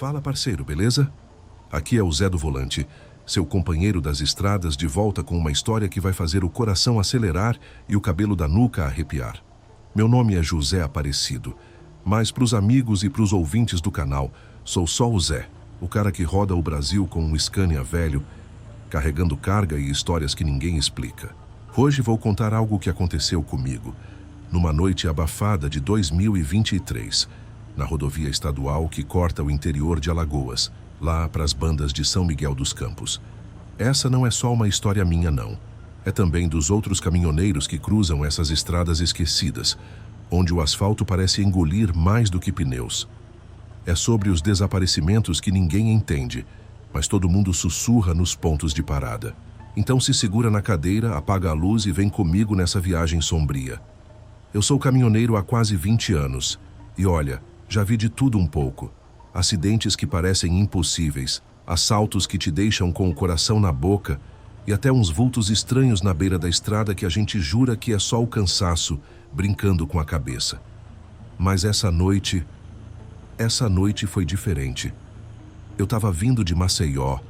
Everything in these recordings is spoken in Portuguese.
Fala, parceiro, beleza? Aqui é o Zé do Volante, seu companheiro das estradas, de volta com uma história que vai fazer o coração acelerar e o cabelo da nuca arrepiar. Meu nome é José Aparecido, mas para os amigos e para os ouvintes do canal, sou só o Zé, o cara que roda o Brasil com um Scania velho, carregando carga e histórias que ninguém explica. Hoje vou contar algo que aconteceu comigo, numa noite abafada de 2023, na rodovia estadual que corta o interior de Alagoas, lá para as bandas de São Miguel dos Campos. Essa não é só uma história minha, não. É também dos outros caminhoneiros que cruzam essas estradas esquecidas, onde o asfalto parece engolir mais do que pneus. É sobre os desaparecimentos que ninguém entende, mas todo mundo sussurra nos pontos de parada. Então se segura na cadeira, apaga a luz e vem comigo nessa viagem sombria. Eu sou caminhoneiro há quase 20 anos, e olha, já vi de tudo um pouco. Acidentes que parecem impossíveis, assaltos que te deixam com o coração na boca e até uns vultos estranhos na beira da estrada que a gente jura que é só o cansaço brincando com a cabeça. Mas essa noite foi diferente. Eu estava vindo de Maceió,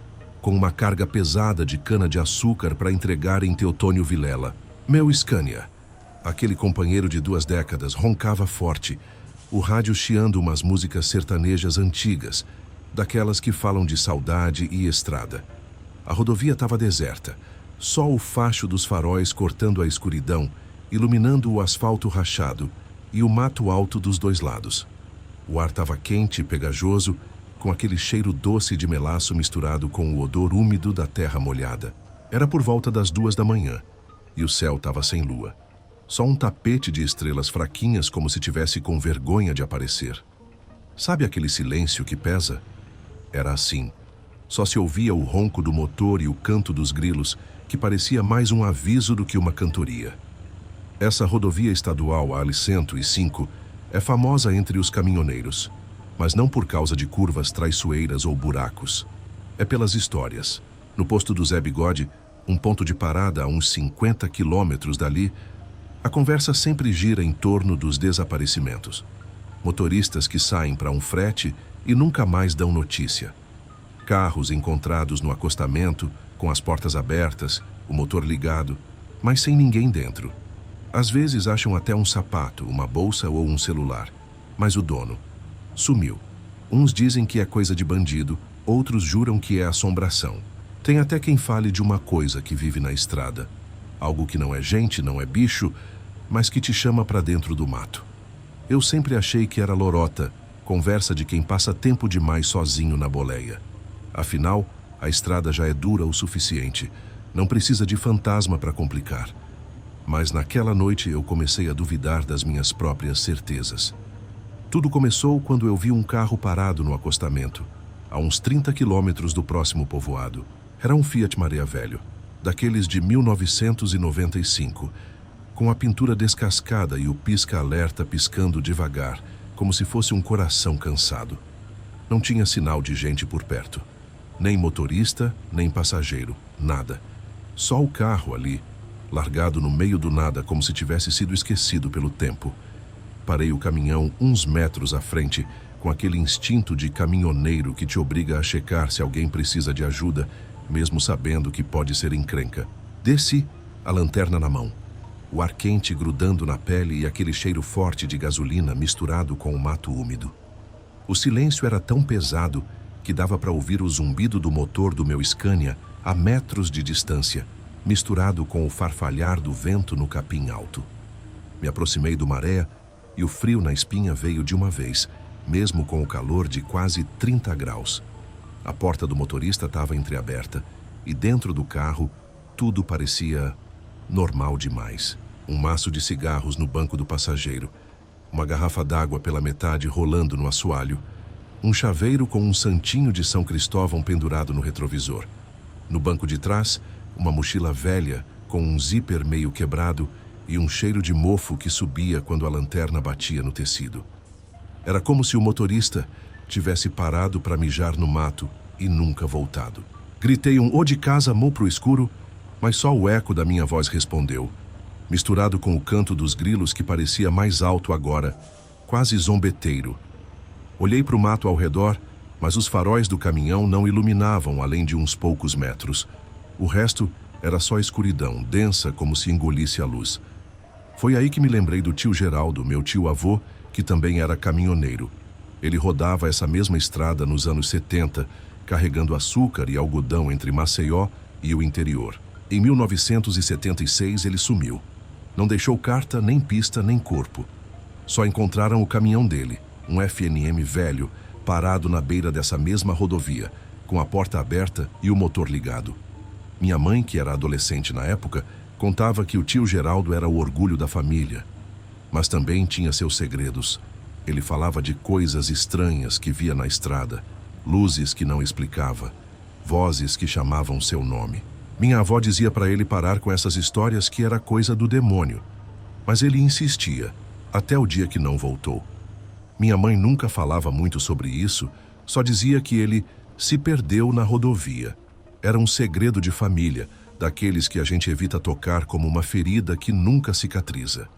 com uma carga pesada de cana-de-açúcar para entregar em Teotônio Vilela. Meu Scania, aquele companheiro de 2 décadas, roncava forte, o rádio chiando umas músicas sertanejas antigas, daquelas que falam de saudade e estrada. A rodovia estava deserta, só o facho dos faróis cortando a escuridão, iluminando o asfalto rachado e o mato alto dos dois lados. O ar estava quente e pegajoso, com aquele cheiro doce de melaço misturado com o odor úmido da terra molhada. Era por volta das 2 da manhã, e o céu estava sem lua. Só um tapete de estrelas fraquinhas, como se tivesse com vergonha de aparecer. Sabe aquele silêncio que pesa? Era assim. Só se ouvia o ronco do motor e o canto dos grilos, que parecia mais um aviso do que uma cantoria. Essa rodovia estadual, a AL-105, é famosa entre os caminhoneiros, mas não por causa de curvas traiçoeiras ou buracos. É pelas histórias. No posto do Zé Bigode, um ponto de parada a uns 50 quilômetros dali, a conversa sempre gira em torno dos desaparecimentos. Motoristas que saem para um frete e nunca mais dão notícia. Carros encontrados no acostamento, com as portas abertas, o motor ligado, mas sem ninguém dentro. Às vezes acham até um sapato, uma bolsa ou um celular, mas o dono sumiu. Uns dizem que é coisa de bandido, outros juram que é assombração. Tem até quem fale de uma coisa que vive na estrada. Algo que não é gente, não é bicho, mas que te chama para dentro do mato. Eu sempre achei que era lorota, conversa de quem passa tempo demais sozinho na boleia. Afinal, a estrada já é dura o suficiente, não precisa de fantasma para complicar. Mas naquela noite eu comecei a duvidar das minhas próprias certezas. Tudo começou quando eu vi um carro parado no acostamento, a uns 30 quilômetros do próximo povoado. Era um Fiat Marea velho, daqueles de 1995, com a pintura descascada e o pisca-alerta piscando devagar, como se fosse um coração cansado. Não tinha sinal de gente por perto. Nem motorista, nem passageiro, nada. Só o carro ali, largado no meio do nada, como se tivesse sido esquecido pelo tempo. Parei o caminhão uns metros à frente, com aquele instinto de caminhoneiro que te obriga a checar se alguém precisa de ajuda, mesmo sabendo que pode ser encrenca. Desci, a lanterna na mão. O ar quente grudando na pele e aquele cheiro forte de gasolina misturado com o mato úmido. O silêncio era tão pesado que dava para ouvir o zumbido do motor do meu Scania a metros de distância, misturado com o farfalhar do vento no capim alto. Me aproximei do Maré e o frio na espinha veio de uma vez, mesmo com o calor de quase 30 graus. A porta do motorista estava entreaberta e dentro do carro tudo parecia normal demais. Um maço de cigarros no banco do passageiro, uma garrafa d'água pela metade rolando no assoalho, um chaveiro com um santinho de São Cristóvão pendurado no retrovisor. No banco de trás, uma mochila velha com um zíper meio quebrado e um cheiro de mofo que subia quando a lanterna batia no tecido. Era como se o motorista tivesse parado para mijar no mato e nunca voltado. Gritei um "ô de casa, mo pro escuro", mas só o eco da minha voz respondeu, misturado com o canto dos grilos que parecia mais alto agora, quase zombeteiro. Olhei para o mato ao redor mas os faróis do caminhão não iluminavam além de uns poucos metros. O resto era só escuridão, densa como se engolisse a luz. Foi aí que me lembrei do tio Geraldo, meu tio-avô, que também era caminhoneiro. Ele rodava essa mesma estrada nos anos 70, carregando açúcar e algodão entre Maceió e o interior. Em 1976 ele sumiu. Não deixou carta, nem pista, nem corpo. Só encontraram o caminhão dele, um FNM velho, parado na beira dessa mesma rodovia, com a porta aberta e o motor ligado. Minha mãe, que era adolescente na época, contava que o tio Geraldo era o orgulho da família. Mas também tinha seus segredos. Ele falava de coisas estranhas que via na estrada, luzes que não explicava, vozes que chamavam seu nome. Minha avó dizia para ele parar com essas histórias que era coisa do demônio. Mas ele insistia, até o dia que não voltou. Minha mãe nunca falava muito sobre isso, só dizia que ele se perdeu na rodovia. Era um segredo de família, daqueles que a gente evita tocar como uma ferida que nunca cicatriza.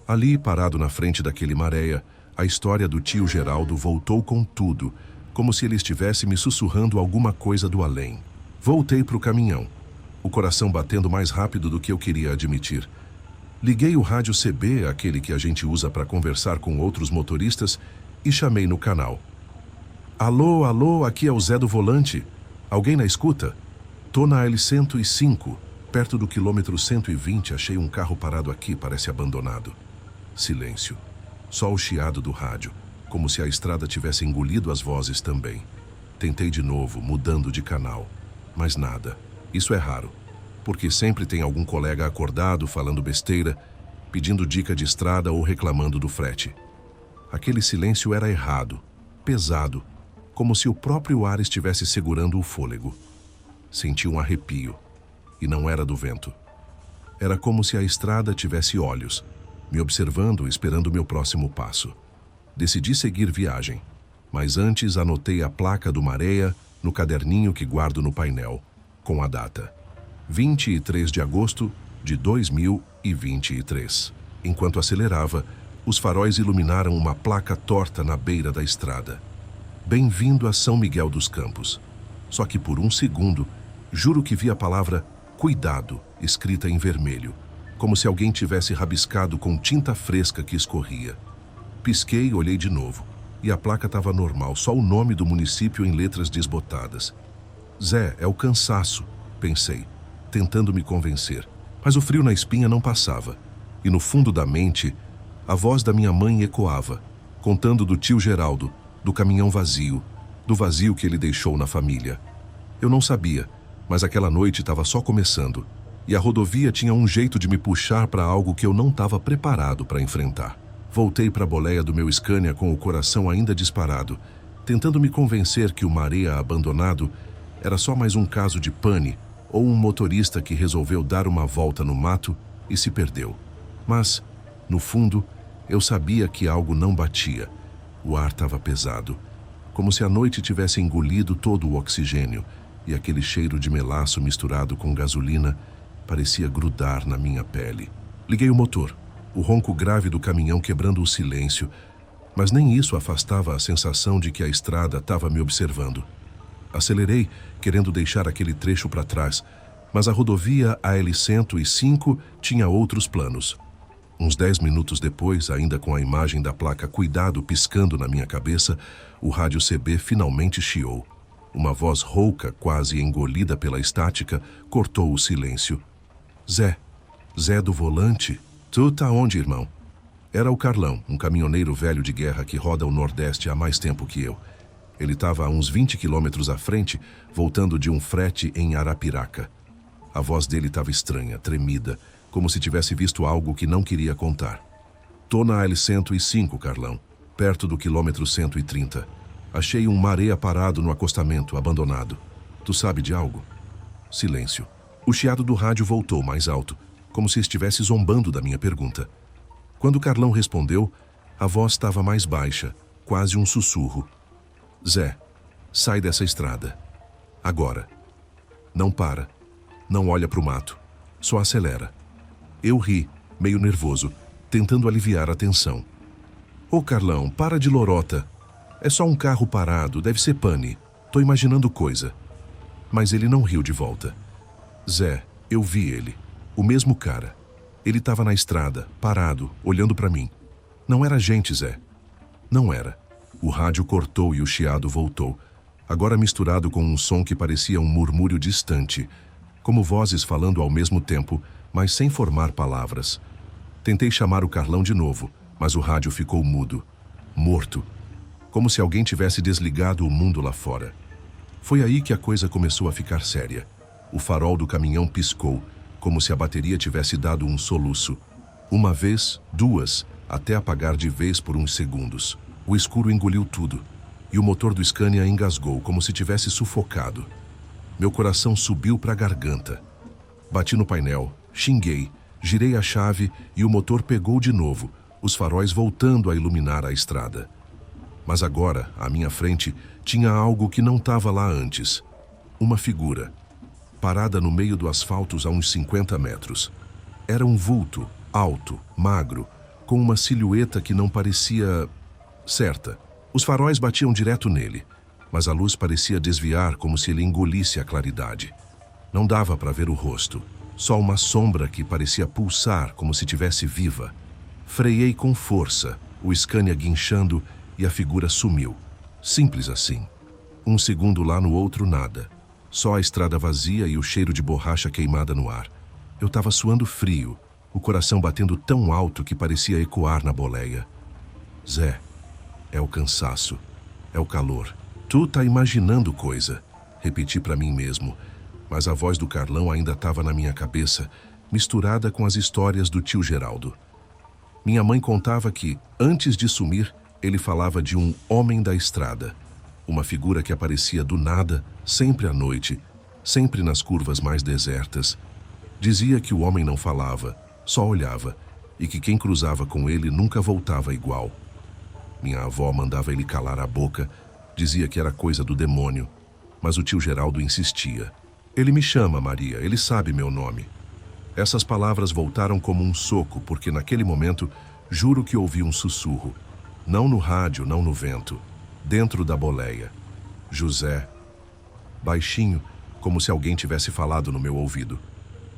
Ali, parado na frente daquele Maréia, a história do tio Geraldo voltou com tudo, como se ele estivesse me sussurrando alguma coisa do além. Voltei para o caminhão, o coração batendo mais rápido do que eu queria admitir. Liguei o rádio CB, aquele que a gente usa para conversar com outros motoristas, e chamei no canal. Alô, alô, aqui é o Zé do Volante. Alguém na escuta? Tô na L105, perto do quilômetro 120, achei um carro parado aqui, parece abandonado. Silêncio. Só o chiado do rádio, como se a estrada tivesse engolido as vozes também. Tentei de novo, mudando de canal. Mas nada. Isso é raro, porque sempre tem algum colega acordado falando besteira, pedindo dica de estrada ou reclamando do frete. Aquele silêncio era errado, pesado, como se o próprio ar estivesse segurando o fôlego. Senti um arrepio, e não era do vento. Era como se a estrada tivesse olhos, me observando, esperando meu próximo passo. Decidi seguir viagem, mas antes anotei a placa do Maréia no caderninho que guardo no painel, com a data. 23 de agosto de 2023. Enquanto acelerava, os faróis iluminaram uma placa torta na beira da estrada. Bem-vindo a São Miguel dos Campos. Só que por um segundo, juro que vi a palavra cuidado escrita em vermelho, como se alguém tivesse rabiscado com tinta fresca que escorria. Pisquei, olhei de novo, e a placa estava normal, só o nome do município em letras desbotadas. Zé, é o cansaço, pensei, tentando me convencer. Mas o frio na espinha não passava, e no fundo da mente, a voz da minha mãe ecoava, contando do tio Geraldo, do caminhão vazio, do vazio que ele deixou na família. Eu não sabia, mas aquela noite estava só começando, e a rodovia tinha um jeito de me puxar para algo que eu não estava preparado para enfrentar. Voltei para a boleia do meu Scania com o coração ainda disparado, tentando me convencer que o Maréia abandonado era só mais um caso de pane ou um motorista que resolveu dar uma volta no mato e se perdeu. Mas, no fundo, eu sabia que algo não batia. O ar estava pesado, como se a noite tivesse engolido todo o oxigênio, e aquele cheiro de melaço misturado com gasolina parecia grudar na minha pele. Liguei o motor, o ronco grave do caminhão quebrando o silêncio, mas nem isso afastava a sensação de que a estrada estava me observando. Acelerei, querendo deixar aquele trecho para trás, mas a rodovia AL105 tinha outros planos. Uns 10 minutos depois, ainda com a imagem da placa Cuidado piscando na minha cabeça, o rádio CB finalmente chiou. Uma voz rouca, quase engolida pela estática, cortou o silêncio. Zé do Volante? Tu tá onde, irmão? Era o Carlão, um caminhoneiro velho de guerra que roda o Nordeste há mais tempo que eu. Ele estava a uns 20 quilômetros à frente, voltando de um frete em Arapiraca. A voz dele estava estranha, tremida, como se tivesse visto algo que não queria contar. Tô na L105, Carlão, perto do quilômetro 130. Achei um Maréia parado no acostamento, abandonado. Tu sabe de algo? Silêncio. O chiado do rádio voltou mais alto, como se estivesse zombando da minha pergunta. Quando Carlão respondeu, a voz estava mais baixa, quase um sussurro. Zé, sai dessa estrada. Agora. Não para. Não olha para o mato. Só acelera. Eu ri, meio nervoso, tentando aliviar a tensão. Ô Carlão, para de lorota. É só um carro parado, deve ser pane. Tô imaginando coisa. Mas ele não riu de volta. Zé, eu vi ele. O mesmo cara. Ele estava na estrada, parado, olhando para mim. Não era gente, Zé. Não era. O rádio cortou e o chiado voltou, agora misturado com um som que parecia um murmúrio distante, como vozes falando ao mesmo tempo, mas sem formar palavras. Tentei chamar o Carlão de novo, mas o rádio ficou mudo, morto, como se alguém tivesse desligado o mundo lá fora. Foi aí que a coisa começou a ficar séria. O farol do caminhão piscou, como se a bateria tivesse dado um soluço. Uma vez, duas, até apagar de vez por uns segundos. O escuro engoliu tudo, e o motor do Scania engasgou, como se tivesse sufocado. Meu coração subiu para a garganta. Bati no painel, xinguei, girei a chave e o motor pegou de novo, os faróis voltando a iluminar a estrada. Mas agora, à minha frente, tinha algo que não estava lá antes. Uma figura, parada no meio do asfalto a uns 50 metros. Era um vulto, alto, magro, com uma silhueta que não parecia certa. Os faróis batiam direto nele, mas a luz parecia desviar como se ele engolisse a claridade. Não dava para ver o rosto, só uma sombra que parecia pulsar como se tivesse viva. Freiei com força, o Scania guinchando e a figura sumiu. Simples assim. Um segundo lá, no outro nada. Só a estrada vazia e o cheiro de borracha queimada no ar. Eu estava suando frio, o coração batendo tão alto que parecia ecoar na boleia. Zé, é o cansaço, é o calor. Tu tá imaginando coisa, repeti para mim mesmo, mas a voz do Carlão ainda estava na minha cabeça, misturada com as histórias do tio Geraldo. Minha mãe contava que, antes de sumir, ele falava de um homem da estrada, uma figura que aparecia do nada, sempre à noite, sempre nas curvas mais desertas. Dizia que o homem não falava, só olhava, e que quem cruzava com ele nunca voltava igual. Minha avó mandava ele calar a boca, dizia que era coisa do demônio, mas o tio Geraldo insistia. Ele me chama, Maria, ele sabe meu nome. Essas palavras voltaram como um soco, porque naquele momento, juro que ouvi um sussurro. Não no rádio, não no vento. Dentro da boleia. José. Baixinho, como se alguém tivesse falado no meu ouvido.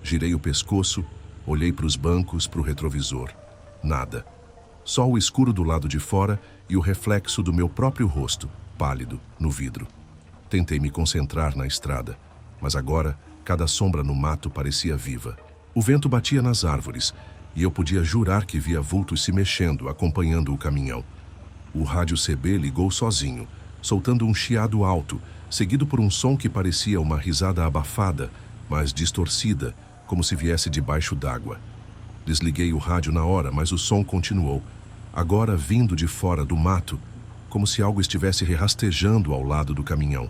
Girei o pescoço, olhei para os bancos, para o retrovisor. Nada. Só o escuro do lado de fora e o reflexo do meu próprio rosto, pálido, no vidro. Tentei me concentrar na estrada, mas agora cada sombra no mato parecia viva. O vento batia nas árvores e eu podia jurar que via vultos se mexendo, acompanhando o caminhão. O rádio CB ligou sozinho, soltando um chiado alto, seguido por um som que parecia uma risada abafada, mas distorcida, como se viesse debaixo d'água. Desliguei o rádio na hora, mas o som continuou, agora vindo de fora do mato, como se algo estivesse rastejando ao lado do caminhão.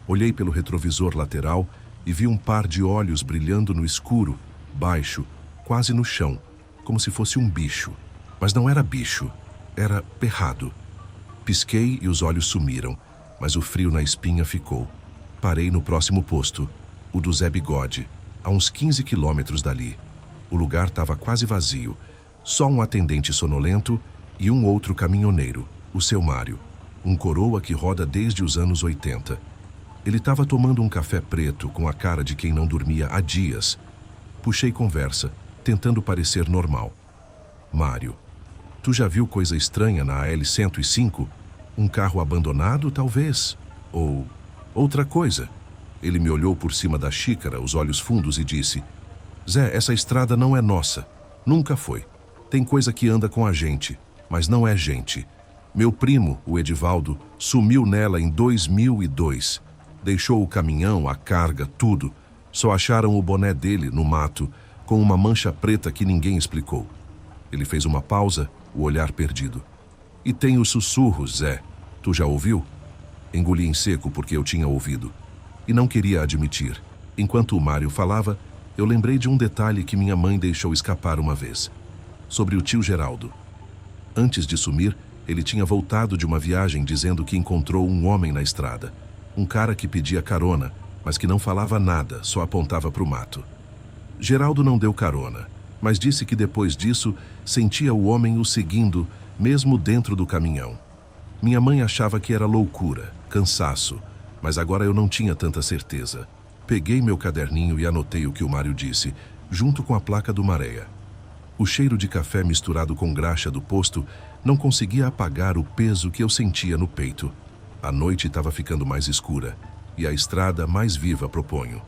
Olhei pelo retrovisor lateral e vi um par de olhos brilhando no escuro, baixo, quase no chão, como se fosse um bicho. Mas não era bicho, era perrado. Pisquei e os olhos sumiram, mas o frio na espinha ficou. Parei no próximo posto, o do Zé Bigode, a uns 15 quilômetros dali. O lugar estava quase vazio, só um atendente sonolento e um outro caminhoneiro, o seu Mário, um coroa que roda desde os anos 80. Ele estava tomando um café preto com a cara de quem não dormia há dias. Puxei conversa, tentando parecer normal. Mário, tu já viu coisa estranha na AL-105? Um carro abandonado, talvez? Ou outra coisa? Ele me olhou por cima da xícara, os olhos fundos, e disse: Zé, essa estrada não é nossa. Nunca foi. Tem coisa que anda com a gente, mas não é gente. Meu primo, o Edivaldo, sumiu nela em 2002. Deixou o caminhão, a carga, tudo. Só acharam o boné dele no mato, com uma mancha preta que ninguém explicou. Ele fez uma pausa, o olhar perdido. E tem os sussurros, Zé. Tu já ouviu? Engoli em seco porque eu tinha ouvido. E não queria admitir. Enquanto o Mário falava, eu lembrei de um detalhe que minha mãe deixou escapar uma vez. Sobre o tio Geraldo. Antes de sumir, ele tinha voltado de uma viagem dizendo que encontrou um homem na estrada. Um cara que pedia carona, mas que não falava nada, só apontava para o mato. Geraldo não deu carona, mas disse que depois disso sentia o homem o seguindo, mesmo dentro do caminhão. Minha mãe achava que era loucura, cansaço, mas agora eu não tinha tanta certeza. Peguei meu caderninho e anotei o que o Mário disse, junto com a placa do Maréia. O cheiro de café misturado com graxa do posto não conseguia apagar o peso que eu sentia no peito. A noite estava ficando mais escura e a estrada mais viva, proponho.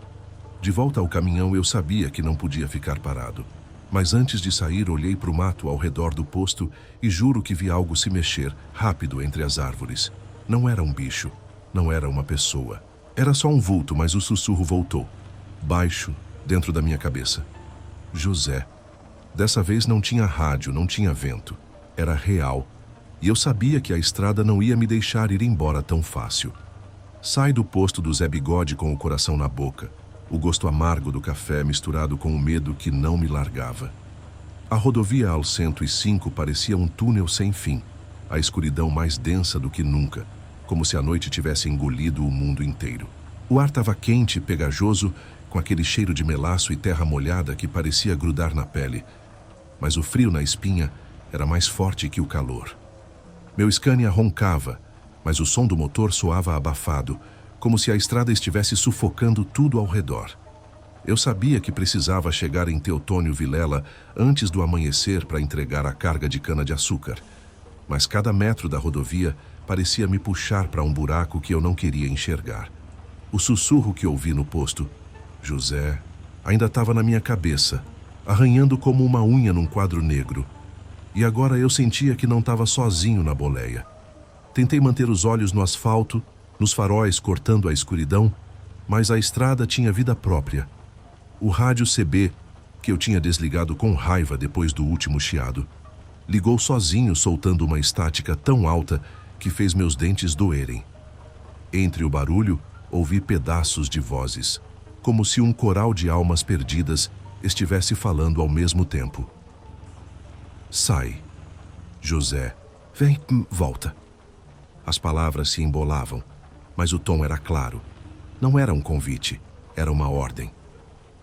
De volta ao caminhão, eu sabia que não podia ficar parado. Mas antes de sair, olhei para o mato ao redor do posto e juro que vi algo se mexer, rápido, entre as árvores. Não era um bicho, não era uma pessoa. Era só um vulto, mas o sussurro voltou. Baixo, dentro da minha cabeça. José. Dessa vez não tinha rádio, não tinha vento. Era real. E eu sabia que a estrada não ia me deixar ir embora tão fácil. Saí do posto do Zé Bigode com o coração na boca. O gosto amargo do café misturado com o medo que não me largava. A rodovia ao 105 parecia um túnel sem fim. A escuridão mais densa do que nunca, como se a noite tivesse engolido o mundo inteiro. O ar estava quente e pegajoso, com aquele cheiro de melaço e terra molhada que parecia grudar na pele. Mas o frio na espinha era mais forte que o calor. Meu Scania roncava, mas o som do motor soava abafado, como se a estrada estivesse sufocando tudo ao redor. Eu sabia que precisava chegar em Teotônio Vilela antes do amanhecer para entregar a carga de cana-de-açúcar. Mas cada metro da rodovia parecia me puxar para um buraco que eu não queria enxergar. O sussurro que ouvi no posto, José, ainda estava na minha cabeça, arranhando como uma unha num quadro negro. E agora eu sentia que não estava sozinho na boleia. Tentei manter os olhos no asfalto, nos faróis cortando a escuridão, mas a estrada tinha vida própria. O rádio CB, que eu tinha desligado com raiva depois do último chiado, ligou sozinho, soltando uma estática tão alta que fez meus dentes doerem. Entre o barulho, ouvi pedaços de vozes, como se um coral de almas perdidas estivesse falando ao mesmo tempo. Sai. José. Vem, volta. As palavras se embolavam, mas o tom era claro. Não era um convite, era uma ordem.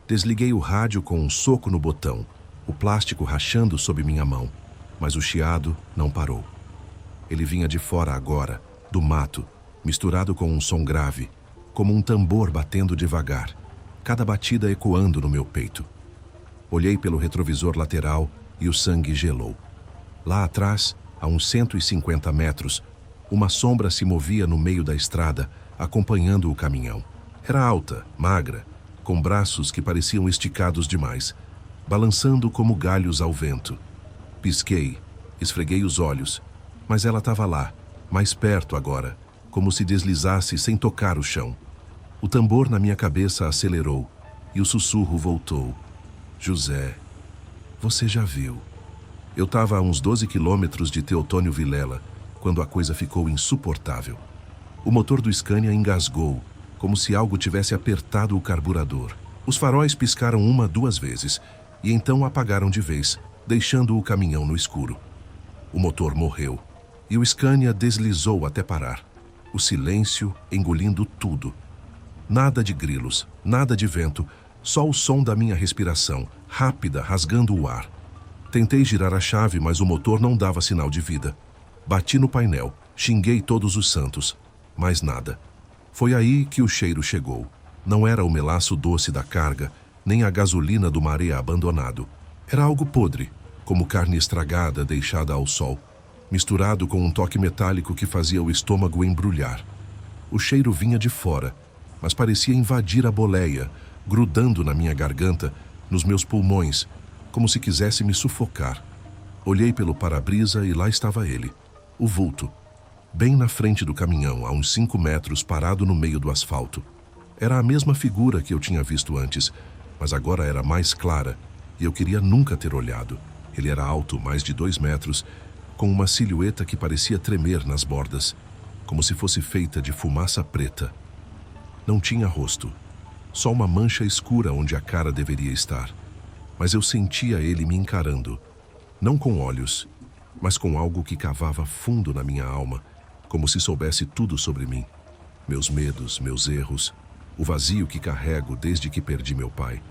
Desliguei o rádio com um soco no botão, o plástico rachando sob minha mão, mas o chiado não parou. Ele vinha de fora agora, do mato, misturado com um som grave, como um tambor batendo devagar, cada batida ecoando no meu peito. Olhei pelo retrovisor lateral e o sangue gelou. Lá atrás, a uns 150 metros, uma sombra se movia no meio da estrada, acompanhando o caminhão. Era alta, magra, com braços que pareciam esticados demais, balançando como galhos ao vento. Pisquei, esfreguei os olhos, mas ela estava lá, mais perto agora, como se deslizasse sem tocar o chão. O tambor na minha cabeça acelerou e o sussurro voltou. José, você já viu. Eu estava a uns 12 quilômetros de Teotônio Vilela, quando a coisa ficou insuportável. O motor do Scania engasgou, como se algo tivesse apertado o carburador. Os faróis piscaram 1, 2 vezes, e então apagaram de vez, deixando o caminhão no escuro. O motor morreu, e o Scania deslizou até parar. O silêncio engolindo tudo. Nada de grilos, nada de vento, só o som da minha respiração, rápida, rasgando o ar. Tentei girar a chave, mas o motor não dava sinal de vida. Bati no painel, xinguei todos os santos, mas nada. Foi aí que o cheiro chegou. Não era o melaço doce da carga, nem a gasolina do Maréia abandonado. Era algo podre, como carne estragada deixada ao sol, misturado com um toque metálico que fazia o estômago embrulhar. O cheiro vinha de fora, mas parecia invadir a boleia, grudando na minha garganta, nos meus pulmões, como se quisesse me sufocar. Olhei pelo para-brisa e lá estava ele, o vulto, bem na frente do caminhão, a uns 5 metros, parado no meio do asfalto. Era a mesma figura que eu tinha visto antes, mas agora era mais clara, e eu queria nunca ter olhado. Ele era alto, mais de 2 metros, com uma silhueta que parecia tremer nas bordas, como se fosse feita de fumaça preta. Não tinha rosto, só uma mancha escura onde a cara deveria estar. Mas eu sentia ele me encarando, não com olhos, mas com algo que cavava fundo na minha alma, como se soubesse tudo sobre mim. Meus medos, meus erros, o vazio que carrego desde que perdi meu pai.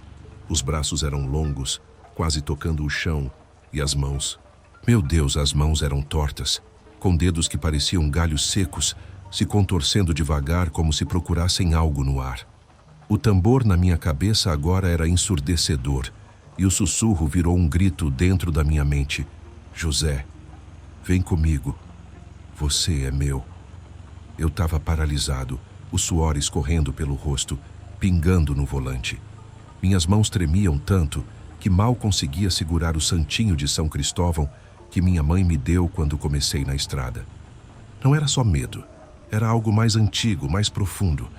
Os braços eram longos, quase tocando o chão, e as mãos. Meu Deus, as mãos eram tortas. com dedos que pareciam galhos secos, se contorcendo devagar como se procurassem algo no ar. O tambor na minha cabeça agora era ensurdecedor, e o sussurro virou um grito dentro da minha mente. José, vem comigo. Você é meu. Eu estava paralisado, o suor escorrendo pelo rosto, pingando no volante. Minhas mãos tremiam tanto que mal conseguia segurar o santinho de São Cristóvão que minha mãe me deu quando comecei na estrada. Não era só medo, era algo mais antigo, mais profundo,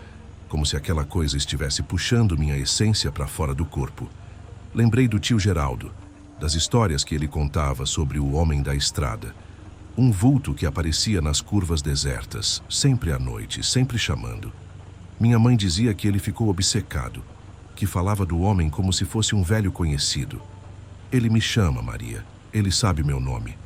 como se aquela coisa estivesse puxando minha essência para fora do corpo. Lembrei do tio Geraldo, das histórias que ele contava sobre o homem da estrada. Um vulto que aparecia nas curvas desertas, sempre à noite, sempre chamando. Minha mãe dizia que ele ficou obcecado, que falava do homem como se fosse um velho conhecido. Ele me chama, Maria. Ele sabe meu nome.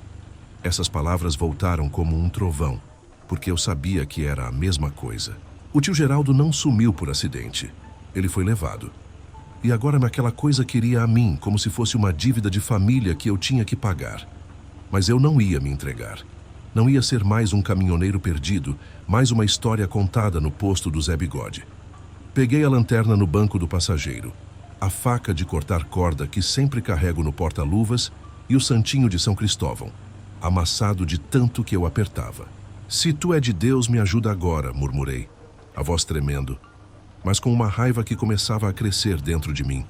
Essas palavras voltaram como um trovão, porque eu sabia que era a mesma coisa. O tio Geraldo não sumiu por acidente. Ele foi levado. E agora aquela coisa queria a mim, como se fosse uma dívida de família que eu tinha que pagar. Mas eu não ia me entregar. Não ia ser mais um caminhoneiro perdido, mais uma história contada no posto do Zé Bigode. Peguei a lanterna no banco do passageiro, a faca de cortar corda que sempre carrego no porta-luvas e o santinho de São Cristóvão, amassado de tanto que eu apertava. Se tu é de Deus, me ajuda agora, murmurei, a voz tremendo, mas com uma raiva que começava a crescer dentro de mim.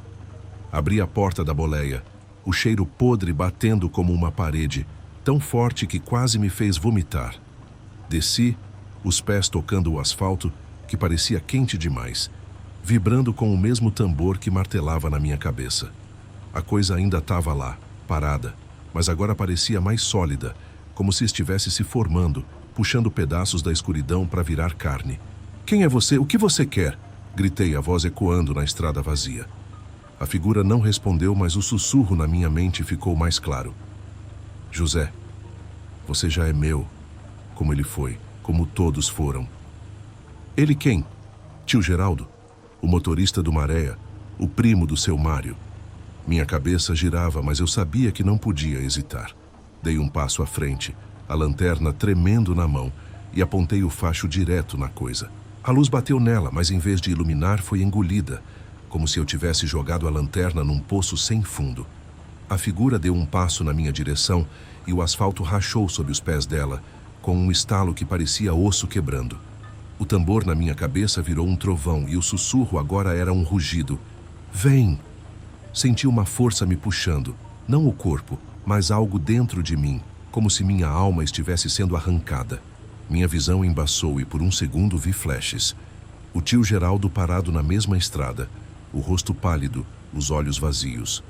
Abri a porta da boleia, o cheiro podre batendo como uma parede, tão forte que quase me fez vomitar. Desci, os pés tocando o asfalto, que parecia quente demais, vibrando com o mesmo tambor que martelava na minha cabeça. A coisa ainda estava lá, parada, mas agora parecia mais sólida, como se estivesse se formando, puxando pedaços da escuridão para virar carne. Quem é você? O que você quer? Gritei, a voz ecoando na estrada vazia. A figura não respondeu, mas o sussurro na minha mente ficou mais claro. José, você já é meu, como ele foi, como todos foram. Ele quem? Tio Geraldo, o motorista do Maréia, o primo do seu Mário. Minha cabeça girava, mas eu sabia que não podia hesitar. Dei um passo à frente, a lanterna tremendo na mão, e apontei o facho direto na coisa. A luz bateu nela, mas em vez de iluminar, foi engolida, como se eu tivesse jogado a lanterna num poço sem fundo. A figura deu um passo na minha direção e o asfalto rachou sob os pés dela, com um estalo que parecia osso quebrando. O tambor na minha cabeça virou um trovão e o sussurro agora era um rugido. Vem! Senti uma força me puxando, não o corpo, mas algo dentro de mim, como se minha alma estivesse sendo arrancada. Minha visão embaçou e por um segundo vi flashes. O tio Geraldo parado na mesma estrada, o rosto pálido, os olhos vazios.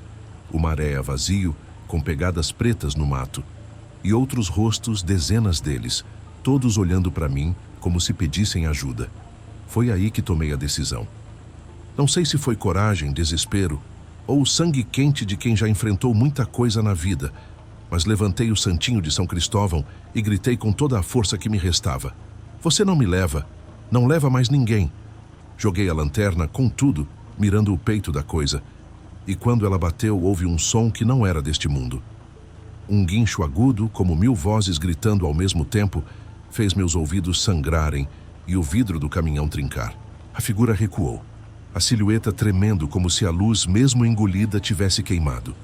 O Maréia vazio, com pegadas pretas no mato. E outros rostos, dezenas deles, todos olhando para mim, como se pedissem ajuda. Foi aí que tomei a decisão. Não sei se foi coragem, desespero, ou o sangue quente de quem já enfrentou muita coisa na vida, mas levantei o santinho de São Cristóvão e gritei com toda a força que me restava. Você não me leva, não leva mais ninguém. Joguei a lanterna com tudo, mirando o peito da coisa, e quando ela bateu, houve um som que não era deste mundo. Um guincho agudo, como 1000 vozes gritando ao mesmo tempo, fez meus ouvidos sangrarem e o vidro do caminhão trincar. A figura recuou, a silhueta tremendo como se a luz, mesmo engolida, tivesse queimado.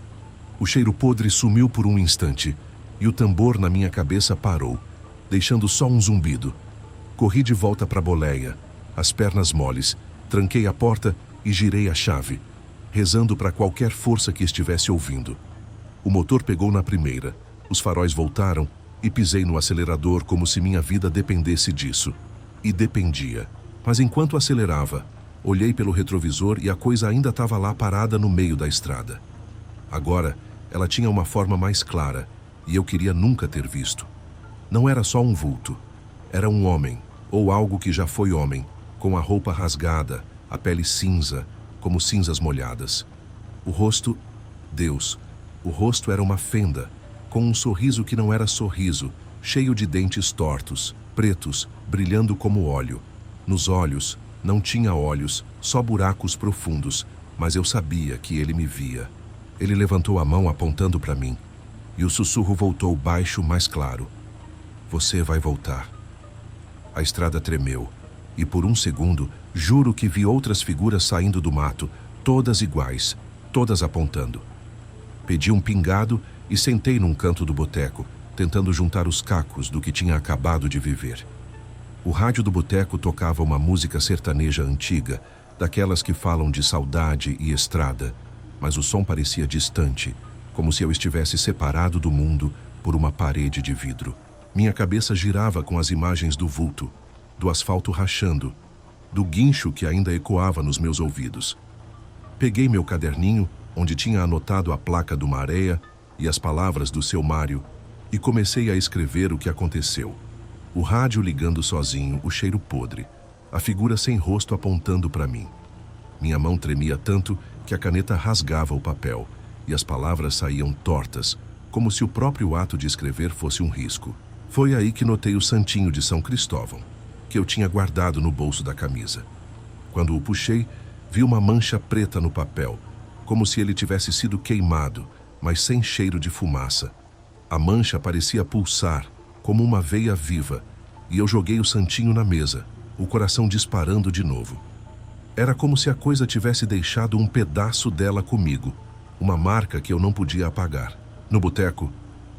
O cheiro podre sumiu por um instante e o tambor na minha cabeça parou, deixando só um zumbido. Corri de volta para a boleia, as pernas moles, tranquei a porta e girei a chave, rezando para qualquer força que estivesse ouvindo. O motor pegou na primeira, os faróis voltaram e pisei no acelerador como se minha vida dependesse disso. E dependia. Mas enquanto acelerava, olhei pelo retrovisor e a coisa ainda estava lá parada no meio da estrada. Agora, ela tinha uma forma mais clara e eu queria nunca ter visto. Não era só um vulto. Era um homem, ou algo que já foi homem, com a roupa rasgada, a pele cinza, como cinzas molhadas. O rosto, Deus. O rosto era uma fenda, com um sorriso que não era sorriso, cheio de dentes tortos, pretos, brilhando como óleo. Nos olhos, não tinha olhos, só buracos profundos, mas eu sabia que ele me via. Ele levantou a mão apontando para mim, e o sussurro voltou baixo, mais claro. Você vai voltar. A estrada tremeu, e por um segundo, juro que vi outras figuras saindo do mato, todas iguais, todas apontando. Pedi um pingado e sentei num canto do boteco, tentando juntar os cacos do que tinha acabado de viver. O rádio do boteco tocava uma música sertaneja antiga, daquelas que falam de saudade e estrada, mas o som parecia distante, como se eu estivesse separado do mundo por uma parede de vidro. Minha cabeça girava com as imagens do vulto, do asfalto rachando, do guincho que ainda ecoava nos meus ouvidos. Peguei meu caderninho, onde tinha anotado a placa do Maréia e as palavras do seu Mário, e comecei a escrever o que aconteceu. O rádio ligando sozinho, o cheiro podre, a figura sem rosto apontando para mim. Minha mão tremia tanto que a caneta rasgava o papel, e as palavras saíam tortas, como se o próprio ato de escrever fosse um risco. Foi aí que notei o santinho de São Cristóvão, que eu tinha guardado no bolso da camisa. Quando o puxei, vi uma mancha preta no papel, como se ele tivesse sido queimado, mas sem cheiro de fumaça. A mancha parecia pulsar, como uma veia viva, e eu joguei o santinho na mesa, o coração disparando de novo. Era como se a coisa tivesse deixado um pedaço dela comigo, uma marca que eu não podia apagar. No boteco,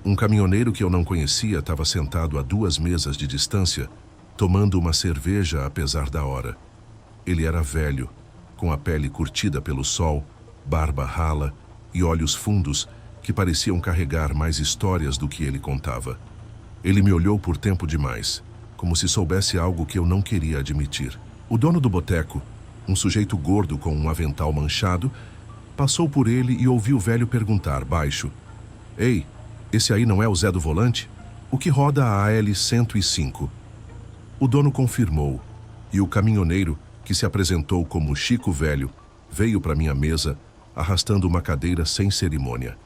um caminhoneiro que eu não conhecia estava sentado a 2 mesas de distância, tomando uma cerveja apesar da hora. Ele era velho, com a pele curtida pelo sol, barba rala e olhos fundos que pareciam carregar mais histórias do que ele contava. Ele me olhou por tempo demais, como se soubesse algo que eu não queria admitir. O dono do boteco, um sujeito gordo com um avental manchado, passou por ele e ouviu o velho perguntar, baixo: "Ei, esse aí não é o Zé do Volante? O que roda a AL 105? O dono confirmou, e o caminhoneiro, que se apresentou como Chico Velho, veio para minha mesa, arrastando uma cadeira sem cerimônia.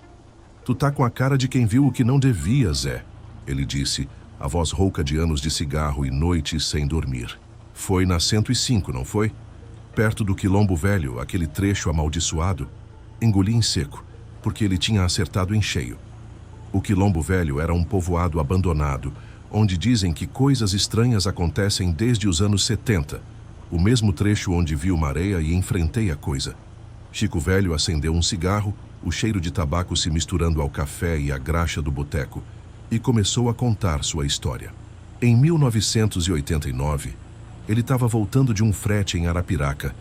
"Tu tá com a cara de quem viu o que não devia, Zé", ele disse, a voz rouca de anos de cigarro e noites sem dormir. "Foi na 105, não foi? Perto do Quilombo Velho, aquele trecho amaldiçoado?" Engoli em seco, porque ele tinha acertado em cheio. O Quilombo Velho era um povoado abandonado, onde dizem que coisas estranhas acontecem desde os anos 70, o mesmo trecho onde vi o Maréia e enfrentei a coisa. Chico Velho acendeu um cigarro, o cheiro de tabaco se misturando ao café e à graxa do boteco, e começou a contar sua história. Em 1989, ele estava voltando de um frete em Arapiraca,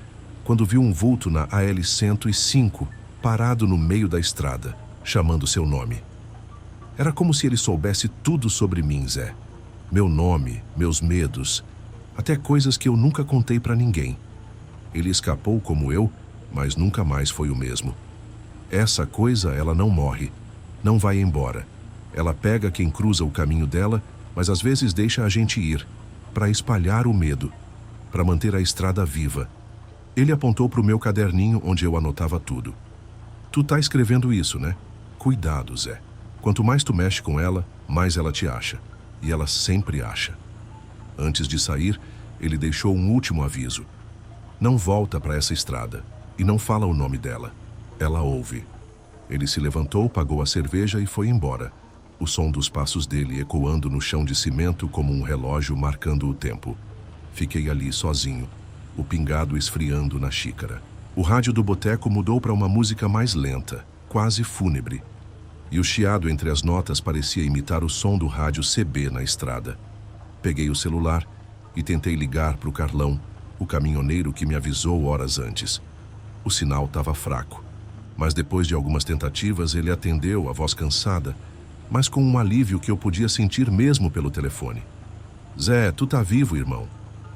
quando viu um vulto na AL 105, parado no meio da estrada, chamando seu nome. Era como se ele soubesse tudo sobre mim, Zé. Meu nome, meus medos, até coisas que eu nunca contei para ninguém. Ele escapou como eu, mas nunca mais foi o mesmo. Essa coisa, ela não morre, não vai embora. Ela pega quem cruza o caminho dela, mas às vezes deixa a gente ir, para espalhar o medo, para manter a estrada viva. Ele apontou para o meu caderninho onde eu anotava tudo. "Tu tá escrevendo isso, né? Cuidado, Zé. Quanto mais tu mexe com ela, mais ela te acha. E ela sempre acha." Antes de sair, ele deixou um último aviso. "Não volta para essa estrada e não fala o nome dela. Ela ouve." Ele se levantou, pagou a cerveja e foi embora, o som dos passos dele ecoando no chão de cimento como um relógio marcando o tempo. Fiquei ali sozinho, o pingado esfriando na xícara. O rádio do boteco mudou para uma música mais lenta, quase fúnebre, e o chiado entre as notas parecia imitar o som do rádio CB na estrada. Peguei o celular e tentei ligar para o Carlão, o caminhoneiro que me avisou horas antes. O sinal estava fraco, mas depois de algumas tentativas ele atendeu, a voz cansada, mas com um alívio que eu podia sentir mesmo pelo telefone. "Zé, tu tá vivo, irmão.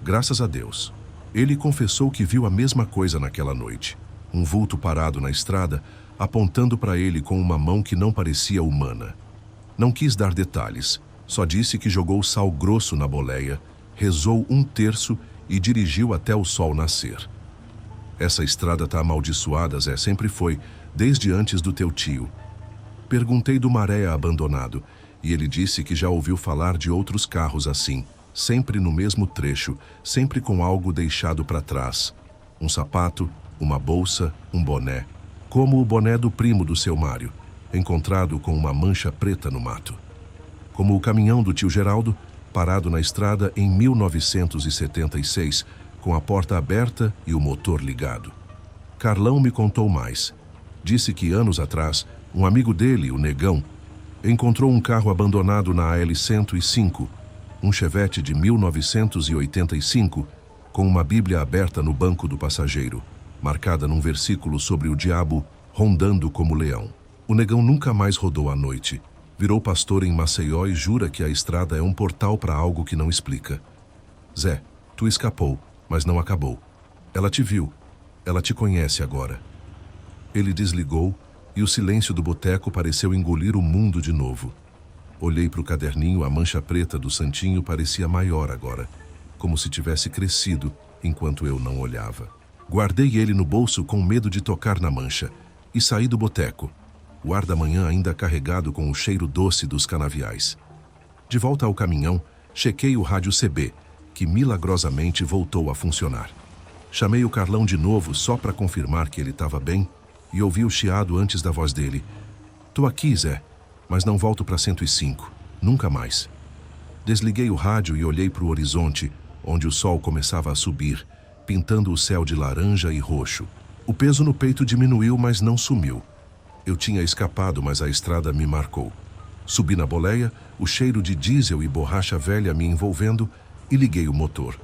Graças a Deus." Ele confessou que viu a mesma coisa naquela noite. Um vulto parado na estrada, apontando para ele com uma mão que não parecia humana. Não quis dar detalhes, só disse que jogou sal grosso na boleia, rezou 1/3 e dirigiu até o sol nascer. "Essa estrada tá amaldiçoada, Zé, sempre foi, desde antes do teu tio." Perguntei do Maréia abandonado, e ele disse que já ouviu falar de outros carros assim, sempre no mesmo trecho, sempre com algo deixado para trás. Um sapato, uma bolsa, um boné, como o boné do primo do seu Mário, encontrado com uma mancha preta no mato. como o caminhão do tio Geraldo, parado na estrada em 1976, com a porta aberta e o motor ligado. Carlão me contou mais. Disse que anos atrás, um amigo dele, o Negão, encontrou um carro abandonado na AL-105, um Chevette de 1985, com uma Bíblia aberta no banco do passageiro, marcada num versículo sobre o diabo rondando como leão. O Negão nunca mais rodou à noite. Virou pastor em Maceió e jura que a estrada é um portal para algo que não explica. Zé, tu escapou, mas não acabou. Ela te viu. Ela te conhece agora. Ele desligou e o silêncio do boteco pareceu engolir o mundo de novo. Olhei para o caderninho, a mancha preta do santinho parecia maior agora, como se tivesse crescido enquanto eu não olhava. Guardei ele no bolso com medo de tocar na mancha e saí do boteco, o ar da manhã ainda carregado com o cheiro doce dos canaviais. De volta ao caminhão, chequei o rádio CB, que milagrosamente voltou a funcionar. Chamei o Carlão de novo só para confirmar que ele estava bem e ouvi o chiado antes da voz dele. Tô aqui, Zé, mas não volto para 105, nunca mais. Desliguei o rádio e olhei para o horizonte, onde o sol começava a subir, pintando o céu de laranja e roxo. O peso no peito diminuiu, mas não sumiu. Eu tinha escapado, mas a estrada me marcou. Subi na boleia, o cheiro de diesel e borracha velha me envolvendo, e liguei o motor.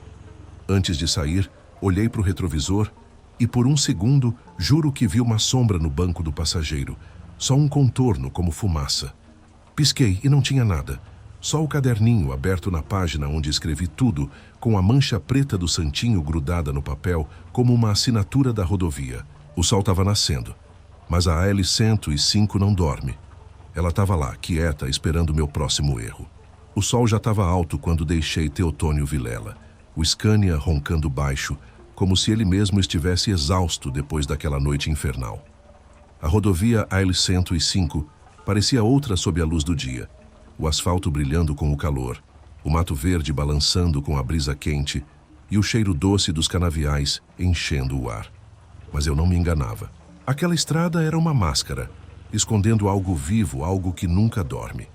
Antes de sair, olhei para o retrovisor e, por um segundo, juro que vi uma sombra no banco do passageiro. Só um contorno como fumaça. Pisquei e não tinha nada. Só o caderninho aberto na página onde escrevi tudo, com a mancha preta do santinho grudada no papel, como uma assinatura da rodovia. O sol estava nascendo, mas a AL-105 não dorme. Ela estava lá, quieta, esperando o meu próximo erro. O sol já estava alto quando deixei Teotônio Vilela, o Scania roncando baixo, como se ele mesmo estivesse exausto depois daquela noite infernal. A rodovia AL-105 parecia outra sob a luz do dia, o asfalto brilhando com o calor, o mato verde balançando com a brisa quente e o cheiro doce dos canaviais enchendo o ar. Mas eu não me enganava. Aquela estrada era uma máscara, escondendo algo vivo, algo que nunca dorme.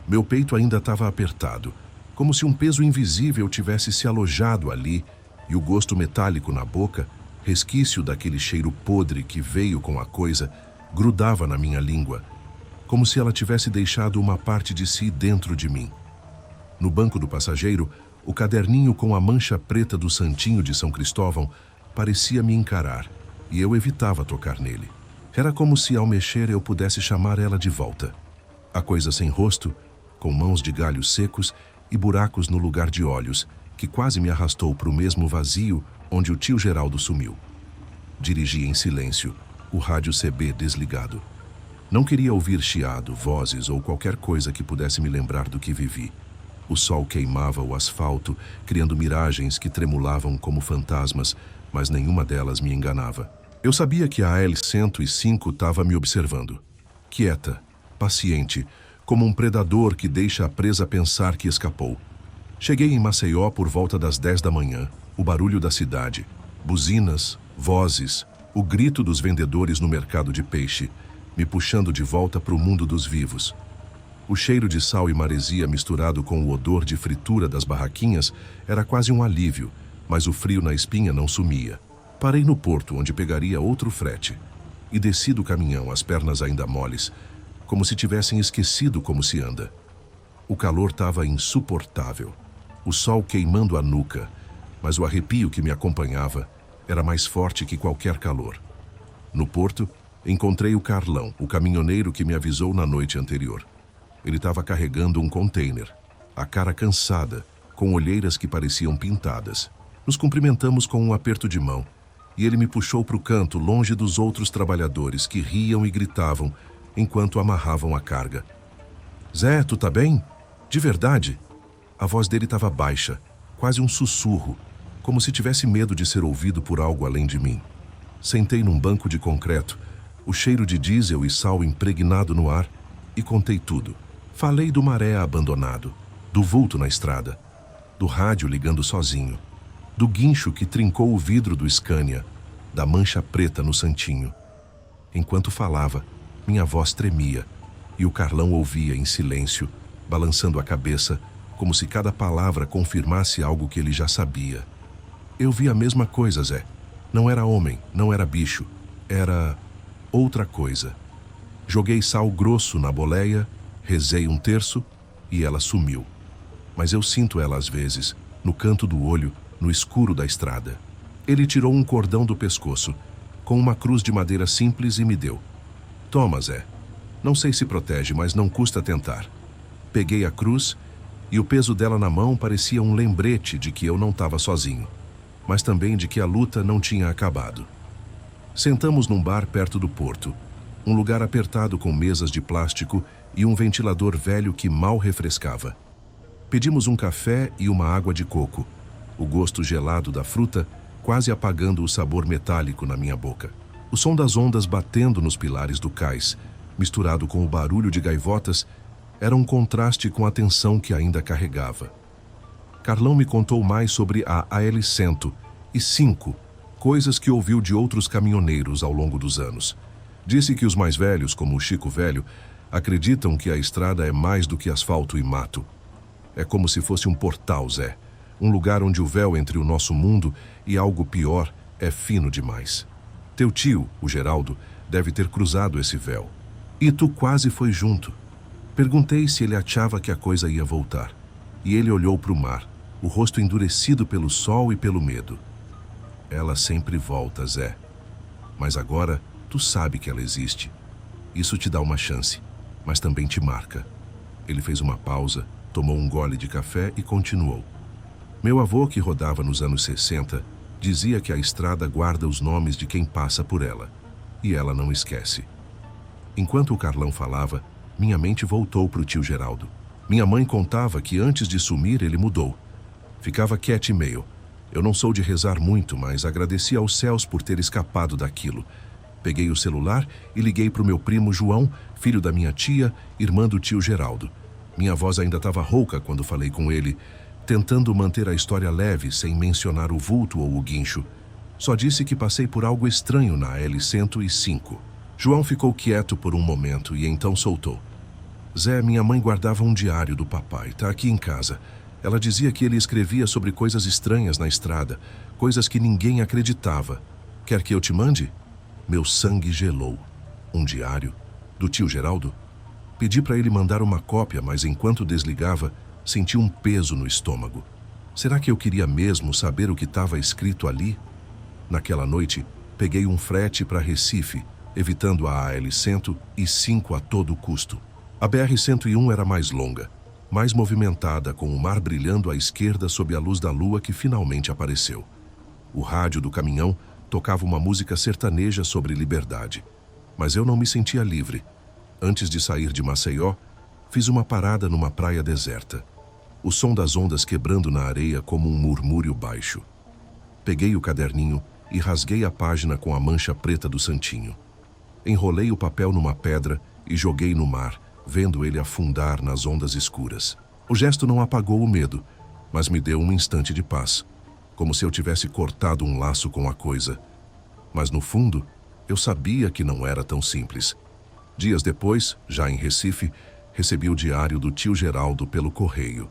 Meu peito ainda estava apertado, como se um peso invisível tivesse se alojado ali, e o gosto metálico na boca, resquício daquele cheiro podre que veio com a coisa, grudava na minha língua, como se ela tivesse deixado uma parte de si dentro de mim. No banco do passageiro, o caderninho com a mancha preta do santinho de São Cristóvão parecia me encarar, e eu evitava tocar nele. Era como se, ao mexer, eu pudesse chamar ela de volta. A coisa sem rosto, com mãos de galhos secos e buracos no lugar de olhos, que quase me arrastou para o mesmo vazio onde o tio Geraldo sumiu. Dirigi em silêncio, o rádio CB desligado. Não queria ouvir chiado, vozes ou qualquer coisa que pudesse me lembrar do que vivi. O sol queimava o asfalto, criando miragens que tremulavam como fantasmas, mas nenhuma delas me enganava. Eu sabia que a AL-105 estava me observando. Quieta, paciente, como um predador que deixa a presa pensar que escapou. Cheguei em Maceió por volta das 10 da manhã, o barulho da cidade, buzinas, vozes, o grito dos vendedores no mercado de peixe, me puxando de volta para o mundo dos vivos. O cheiro de sal e maresia misturado com o odor de fritura das barraquinhas era quase um alívio, mas o frio na espinha não sumia. Parei no porto, onde pegaria outro frete, e desci do caminhão, as pernas ainda moles, como se tivessem esquecido como se anda. O calor estava insuportável, o sol queimando a nuca, mas o arrepio que me acompanhava era mais forte que qualquer calor. No porto, encontrei o Carlão, o caminhoneiro que me avisou na noite anterior. Ele estava carregando um container, a cara cansada, com olheiras que pareciam pintadas. Nos cumprimentamos com um aperto de mão, e ele me puxou para o canto, longe dos outros trabalhadores que riam e gritavam enquanto amarravam a carga. Zé, tu tá bem? De verdade? A voz dele estava baixa, quase um sussurro, como se tivesse medo de ser ouvido por algo além de mim. Sentei num banco de concreto, o cheiro de diesel e sal impregnado no ar, e contei tudo. Falei do maré abandonado, do vulto na estrada, do rádio ligando sozinho, do guincho que trincou o vidro do Scania, da mancha preta no santinho. Enquanto falava, minha voz tremia, e o Carlão ouvia em silêncio, balançando a cabeça, como se cada palavra confirmasse algo que ele já sabia. Eu vi a mesma coisa, Zé. Não era homem, não era bicho. Era outra coisa. Joguei sal grosso na boleia, rezei um terço e ela sumiu. Mas eu sinto ela às vezes, no canto do olho, no escuro da estrada. Ele tirou um cordão do pescoço, com uma cruz de madeira simples e me deu. Toma, Zé. Não sei se protege, mas não custa tentar. Peguei a cruz e o peso dela na mão parecia um lembrete de que eu não estava sozinho, mas também de que a luta não tinha acabado. Sentamos num bar perto do porto, um lugar apertado com mesas de plástico e um ventilador velho que mal refrescava. Pedimos um café e uma água de coco, o gosto gelado da fruta quase apagando o sabor metálico na minha boca. O som das ondas batendo nos pilares do cais, misturado com o barulho de gaivotas, era um contraste com a tensão que ainda carregava. Carlão me contou mais sobre a AL-105, coisas que ouviu de outros caminhoneiros ao longo dos anos. Disse que os mais velhos, como o Chico Velho, acreditam que a estrada é mais do que asfalto e mato. É como se fosse um portal, Zé. Um lugar onde o véu entre o nosso mundo e algo pior é fino demais. Teu tio, o Geraldo, deve ter cruzado esse véu. E tu quase foi junto. Perguntei se ele achava que a coisa ia voltar. E ele olhou para o mar, o rosto endurecido pelo sol e pelo medo. Ela sempre volta, Zé. Mas agora tu sabe que ela existe. Isso te dá uma chance, mas também te marca. Ele fez uma pausa, tomou um gole de café e continuou. Meu avô, que rodava nos anos 60, dizia que a estrada guarda os nomes de quem passa por ela. E ela não esquece. Enquanto o Carlão falava, minha mente voltou para o tio Geraldo. Minha mãe contava que antes de sumir ele mudou. Ficava quieto e meio. Eu não sou de rezar muito, mas agradeci aos céus por ter escapado daquilo. Peguei o celular e liguei para o meu primo João, filho da minha tia, irmã do tio Geraldo. Minha voz ainda estava rouca quando falei com ele, tentando manter a história leve sem mencionar o vulto ou o guincho. Só disse que passei por algo estranho na L-105. João ficou quieto por um momento e então soltou. Zé, minha mãe guardava um diário do papai, tá aqui em casa. Ela dizia que ele escrevia sobre coisas estranhas na estrada, coisas que ninguém acreditava. Quer que eu te mande? Meu sangue gelou. Um diário? Do tio Geraldo? Pedi para ele mandar uma cópia, mas enquanto desligava, senti um peso no estômago. Será que eu queria mesmo saber o que estava escrito ali? Naquela noite, peguei um frete para Recife, evitando a AL-105 a todo custo. A BR-101 era mais longa, mais movimentada, com o mar brilhando à esquerda sob a luz da lua que finalmente apareceu. O rádio do caminhão tocava uma música sertaneja sobre liberdade. Mas eu não me sentia livre. Antes de sair de Maceió, fiz uma parada numa praia deserta. O som das ondas quebrando na areia como um murmúrio baixo. Peguei o caderninho e rasguei a página com a mancha preta do santinho. Enrolei o papel numa pedra e joguei no mar, vendo ele afundar nas ondas escuras. O gesto não apagou o medo, mas me deu um instante de paz, como se eu tivesse cortado um laço com a coisa. Mas no fundo, eu sabia que não era tão simples. Dias depois, já em Recife, recebi o diário do tio Geraldo pelo correio.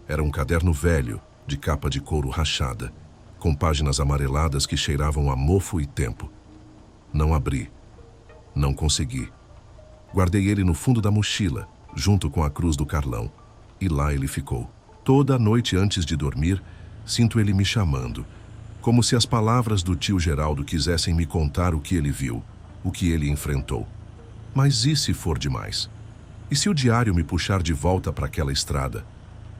Era um caderno velho, de capa de couro rachada, com páginas amareladas que cheiravam a mofo e tempo. Não abri. Não consegui. Guardei ele no fundo da mochila, junto com a cruz do Carlão. E lá ele ficou. Toda noite antes de dormir, sinto ele me chamando, como se as palavras do tio Geraldo quisessem me contar o que ele viu, o que ele enfrentou. Mas e se for demais? E se o diário me puxar de volta para aquela estrada?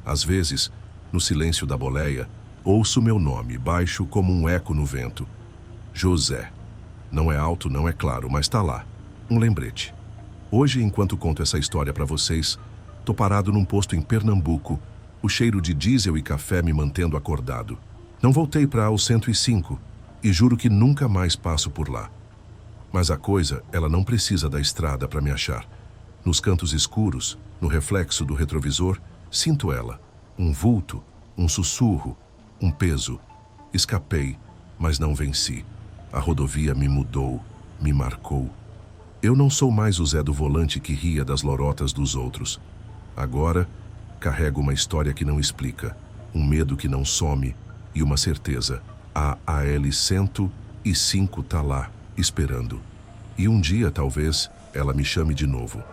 Às vezes, no silêncio da boleia, ouço meu nome, baixo como um eco no vento. José. Não é alto, não é claro, mas tá lá. Um lembrete. Hoje, enquanto conto essa história para vocês, tô parado num posto em Pernambuco, o cheiro de diesel e café me mantendo acordado. Não voltei para o 105 e juro que nunca mais passo por lá. Mas a coisa, ela não precisa da estrada para me achar. Nos cantos escuros, no reflexo do retrovisor, sinto ela. Um vulto, um sussurro, um peso. Escapei, mas não venci. A rodovia me mudou, me marcou. Eu não sou mais o Zé do volante que ria das lorotas dos outros. Agora, carrego uma história que não explica, um medo que não some e uma certeza. A AL-105 tá lá, esperando. E um dia, talvez, ela me chame de novo.